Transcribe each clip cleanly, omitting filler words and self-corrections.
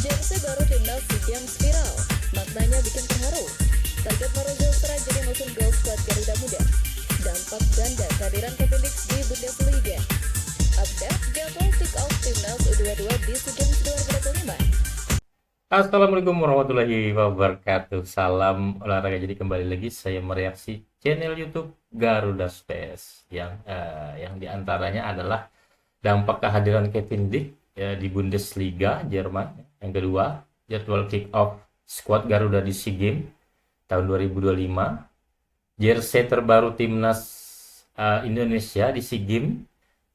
Jersey baru timnas SEA Games viral, maknanya bikin terharu. Target Mauro Zulstra jadi musim gol skuad Garuda Muda. Dampak ganda kehadiran Kevin Dix di Bundesliga. Update jadwal kick-off timnas U22 di SEA Games 2025. Assalamualaikum warahmatullahi wabarakatuh. Salam olahraga. Jadi kembali lagi saya mereaksi channel YouTube Garuda Space yang diantaranya adalah dampak kehadiran Kevin Dix di Bundesliga Jerman. Yang kedua, jadwal kick-off skuad Garuda di SEA Games tahun 2025. Jersey terbaru timnas Indonesia di SEA Games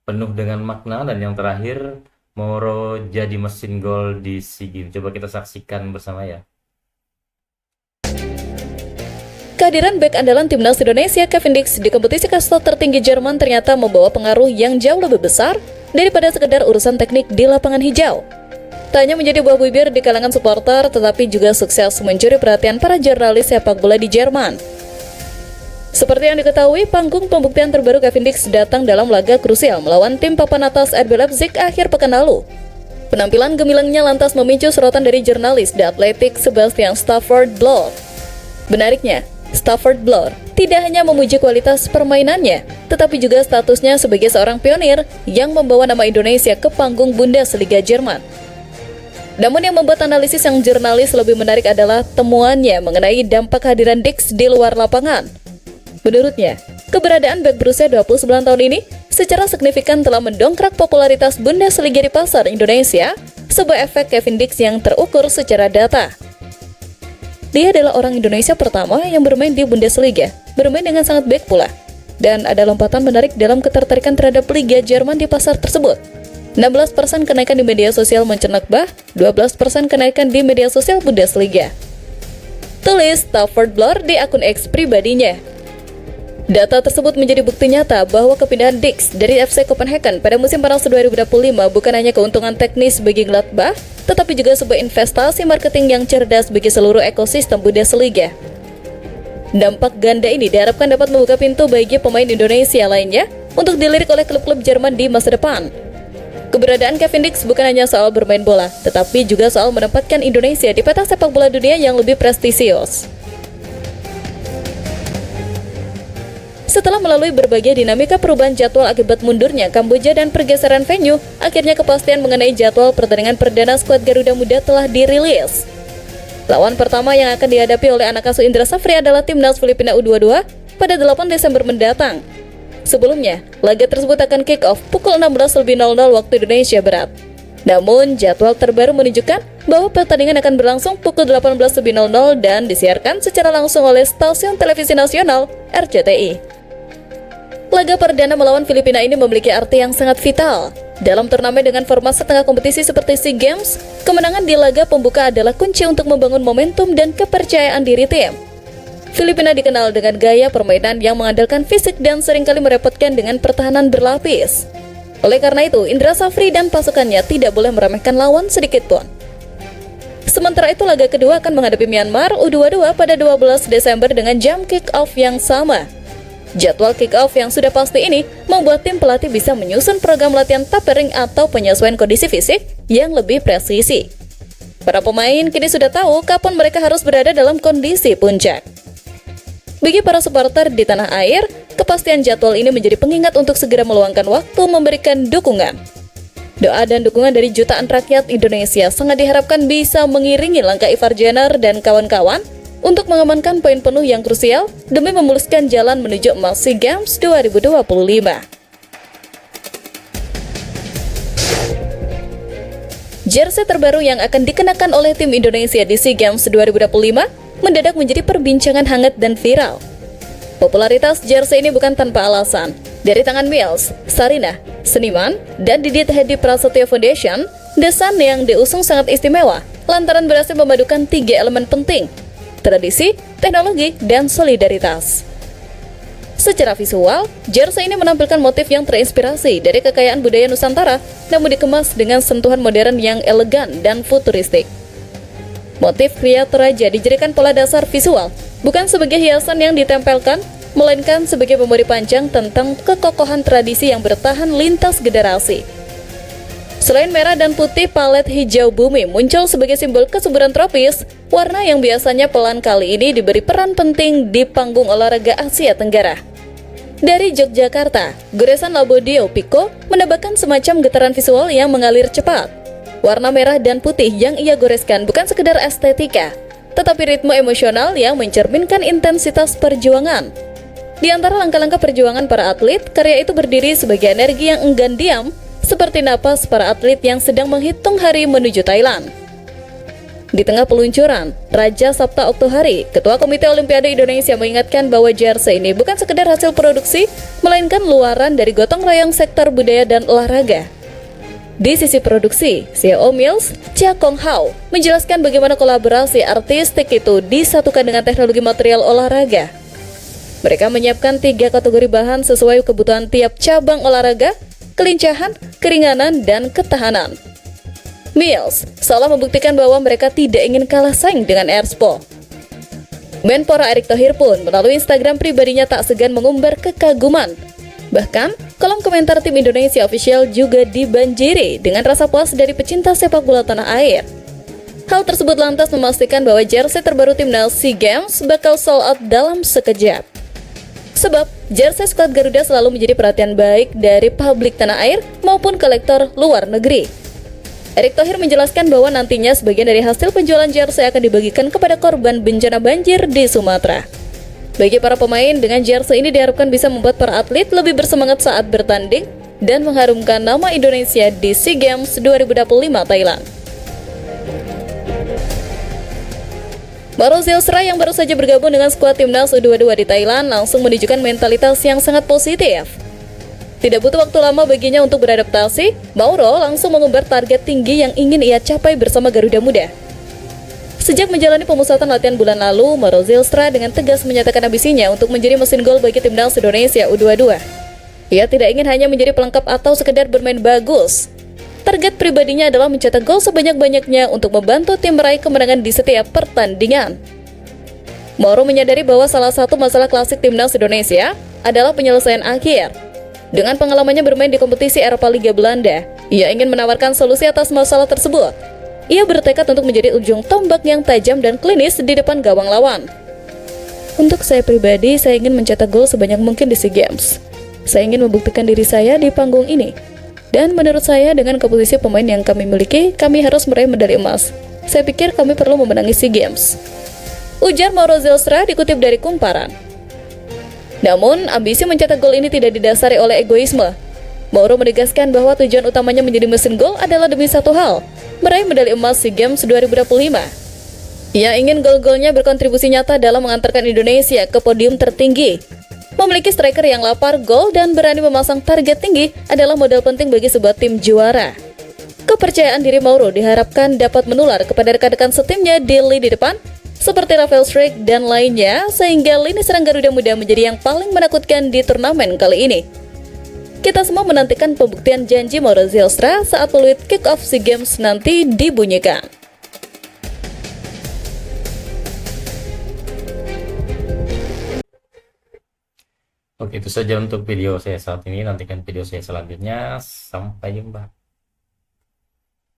penuh dengan makna, dan yang terakhir Mauro jadi mesin gol di SEA Games. Coba kita saksikan bersama ya. Kehadiran bek andalan timnas Indonesia Kevin Dix di kompetisi kasta tertinggi Jerman ternyata membawa pengaruh yang jauh lebih besar daripada sekedar urusan teknik di lapangan hijau. Tak hanya menjadi buah bibir di kalangan supporter, tetapi juga sukses mencuri perhatian para jurnalis sepak bola di Jerman. Seperti yang diketahui, panggung pembuktian terbaru Kevin Dix datang dalam laga krusial melawan tim papan atas RB Leipzig akhir pekan lalu. Penampilan gemilangnya lantas memicu sorotan dari jurnalis The Athletic Sebastian Stafford-Bloor. Benariknya, Stafford-Bloor tidak hanya memuji kualitas permainannya, tetapi juga statusnya sebagai seorang pionir yang membawa nama Indonesia ke panggung Bundesliga Jerman. Namun yang membuat analisis yang jurnalis lebih menarik adalah temuannya mengenai dampak kehadiran Dix di luar lapangan. Menurutnya, keberadaan bek berusia 29 tahun ini secara signifikan telah mendongkrak popularitas Bundesliga di pasar Indonesia, sebuah efek Kevin Dix yang terukur secara data. Dia adalah orang Indonesia pertama yang bermain di Bundesliga, bermain dengan sangat baik pula, dan ada lompatan menarik dalam ketertarikan terhadap Liga Jerman di pasar tersebut. 16% kenaikan di media sosial Mönchengladbach, 12% kenaikan di media sosial Bundesliga. Tulis Stafford-Bloor di akun X pribadinya. Data tersebut menjadi bukti nyata bahwa kepindahan Dix dari FC Copenhagen pada musim panas 2025 bukan hanya keuntungan teknis bagi Gladbach, tetapi juga sebuah investasi marketing yang cerdas bagi seluruh ekosistem Bundesliga. Dampak ganda ini diharapkan dapat membuka pintu bagi pemain Indonesia lainnya untuk dilirik oleh klub-klub Jerman di masa depan. Keberadaan Kevin Dix bukan hanya soal bermain bola, tetapi juga soal menempatkan Indonesia di peta sepak bola dunia yang lebih prestisius. Setelah melalui berbagai dinamika perubahan jadwal akibat mundurnya Kamboja dan pergeseran venue, akhirnya kepastian mengenai jadwal pertandingan perdana skuad Garuda Muda telah dirilis. Lawan pertama yang akan dihadapi oleh anak asuh Indra Safri adalah timnas Filipina U22 pada 8 Desember mendatang. Sebelumnya, laga tersebut akan kick-off pukul 16.00 waktu Indonesia Barat. Namun, jadwal terbaru menunjukkan bahwa pertandingan akan berlangsung pukul 18.00 dan disiarkan secara langsung oleh stasiun televisi nasional RCTI. Laga perdana melawan Filipina ini memiliki arti yang sangat vital. Dalam turnamen dengan format setengah kompetisi seperti SEA Games, kemenangan di laga pembuka adalah kunci untuk membangun momentum dan kepercayaan diri tim. Filipina dikenal dengan gaya permainan yang mengandalkan fisik dan seringkali merepotkan dengan pertahanan berlapis. Oleh karena itu, Indra Safri dan pasukannya tidak boleh meremehkan lawan sedikit pun. Sementara itu, laga kedua akan menghadapi Myanmar U22 pada 12 Desember dengan jam kick-off yang sama. Jadwal kick-off yang sudah pasti ini membuat tim pelatih bisa menyusun program latihan tapering atau penyesuaian kondisi fisik yang lebih presisi. Para pemain kini sudah tahu kapan mereka harus berada dalam kondisi puncak. Bagi para supporter di tanah air, kepastian jadwal ini menjadi pengingat untuk segera meluangkan waktu memberikan dukungan. Doa dan dukungan dari jutaan rakyat Indonesia sangat diharapkan bisa mengiringi langkah Ivar Jenner dan kawan-kawan untuk mengamankan poin penuh yang krusial demi memuluskan jalan menuju emas SEA Games 2025. Jersey terbaru yang akan dikenakan oleh tim Indonesia di SEA Games 2025 mendadak menjadi perbincangan hangat dan viral. Popularitas jersey ini bukan tanpa alasan. Dari tangan Mills, Sarina, seniman, dan Didit Hedi Prasetyo Foundation, desain yang diusung sangat istimewa lantaran berhasil memadukan 3 elemen penting: tradisi, teknologi, dan solidaritas. Secara visual, jersey ini menampilkan motif yang terinspirasi dari kekayaan budaya Nusantara, namun dikemas dengan sentuhan modern yang elegan dan futuristik. Motif pria Toraja dijadikan pola dasar visual, bukan sebagai hiasan yang ditempelkan, melainkan sebagai memori panjang tentang kekokohan tradisi yang bertahan lintas generasi. Selain merah dan putih, palet hijau bumi muncul sebagai simbol kesuburan tropis. Warna yang biasanya pelan kali ini diberi peran penting di panggung olahraga Asia Tenggara. Dari Yogyakarta, goresan Labodio Pico menambahkan semacam getaran visual yang mengalir cepat. Warna merah dan putih yang ia goreskan bukan sekedar estetika, tetapi ritme emosional yang mencerminkan intensitas perjuangan. Di antara langkah-langkah perjuangan para atlet, karya itu berdiri sebagai energi yang enggan diam, seperti napas para atlet yang sedang menghitung hari menuju Thailand. Di tengah peluncuran, Raja Sabta Oktohari, Ketua Komite Olimpiade Indonesia, mengingatkan bahwa jersey ini bukan sekedar hasil produksi, melainkan luaran dari gotong royong sektor budaya dan olahraga. Di sisi produksi, CEO Mills, Chia Kong Hao, menjelaskan bagaimana kolaborasi artistik itu disatukan dengan teknologi material olahraga. Mereka menyiapkan 3 kategori bahan sesuai kebutuhan tiap cabang olahraga: kelincahan, keringanan, dan ketahanan. Mills seolah membuktikan bahwa mereka tidak ingin kalah saing dengan Airspo. Menpora Erick Thohir pun melalui Instagram pribadinya tak segan mengumbar kekaguman. Bahkan, kolom komentar tim Indonesia Official juga dibanjiri dengan rasa puas dari pecinta sepak bola tanah air. Hal tersebut lantas memastikan bahwa jersey terbaru timnas SEA Games bakal sold out dalam sekejap. Sebab, jersey skuad Garuda selalu menjadi perhatian baik dari publik tanah air maupun kolektor luar negeri. Erick Thohir menjelaskan bahwa nantinya sebagian dari hasil penjualan jersey akan dibagikan kepada korban bencana banjir di Sumatera. Bagi para pemain, dengan jersey ini diharapkan bisa membuat para atlet lebih bersemangat saat bertanding dan mengharumkan nama Indonesia di SEA Games 2025 Thailand. Mauro Zylstra yang baru saja bergabung dengan skuad timnas U22 di Thailand langsung menunjukkan mentalitas yang sangat positif. Tidak butuh waktu lama baginya untuk beradaptasi, Mauro langsung mengumbar target tinggi yang ingin ia capai bersama Garuda Muda. Sejak menjalani pemusatan latihan bulan lalu, Mauro Zylstra dengan tegas menyatakan ambisinya untuk menjadi mesin gol bagi timnas Indonesia U22. Ia tidak ingin hanya menjadi pelengkap atau sekedar bermain bagus. Target pribadinya adalah mencetak gol sebanyak-banyaknya untuk membantu tim meraih kemenangan di setiap pertandingan. Mauro menyadari bahwa salah satu masalah klasik timnas Indonesia adalah penyelesaian akhir. Dengan pengalamannya bermain di kompetisi Eropa Liga Belanda, ia ingin menawarkan solusi atas masalah tersebut. Ia bertekad untuk menjadi ujung tombak yang tajam dan klinis di depan gawang lawan. Untuk saya pribadi, saya ingin mencetak gol sebanyak mungkin di SEA Games. Saya ingin membuktikan diri saya di panggung ini. Dan menurut saya, dengan komposisi pemain yang kami miliki, kami harus meraih medali emas. Saya pikir kami perlu memenangi SEA Games, ujar Mauro Zylstra dikutip dari Kumparan. Namun, ambisi mencetak gol ini tidak didasari oleh egoisme. Mauro menegaskan bahwa tujuan utamanya menjadi mesin gol adalah demi satu hal, meraih medali emas SEA Games 2025. Ia ingin gol-golnya berkontribusi nyata dalam mengantarkan Indonesia ke podium tertinggi. Memiliki striker yang lapar gol dan berani memasang target tinggi adalah modal penting bagi sebuah tim juara. Kepercayaan diri Mauro diharapkan dapat menular kepada rekan-rekan setimnya di lini depan, seperti Rafael Struijk dan lainnya, sehingga lini serang Garuda Muda menjadi yang paling menakutkan di turnamen kali ini. Kita semua menantikan pembuktian janji Mauro Zylstra saat peluit kick-off SEA Games nanti dibunyikan. Oke, itu saja untuk video saya saat ini. Nantikan video saya selanjutnya. Sampai jumpa.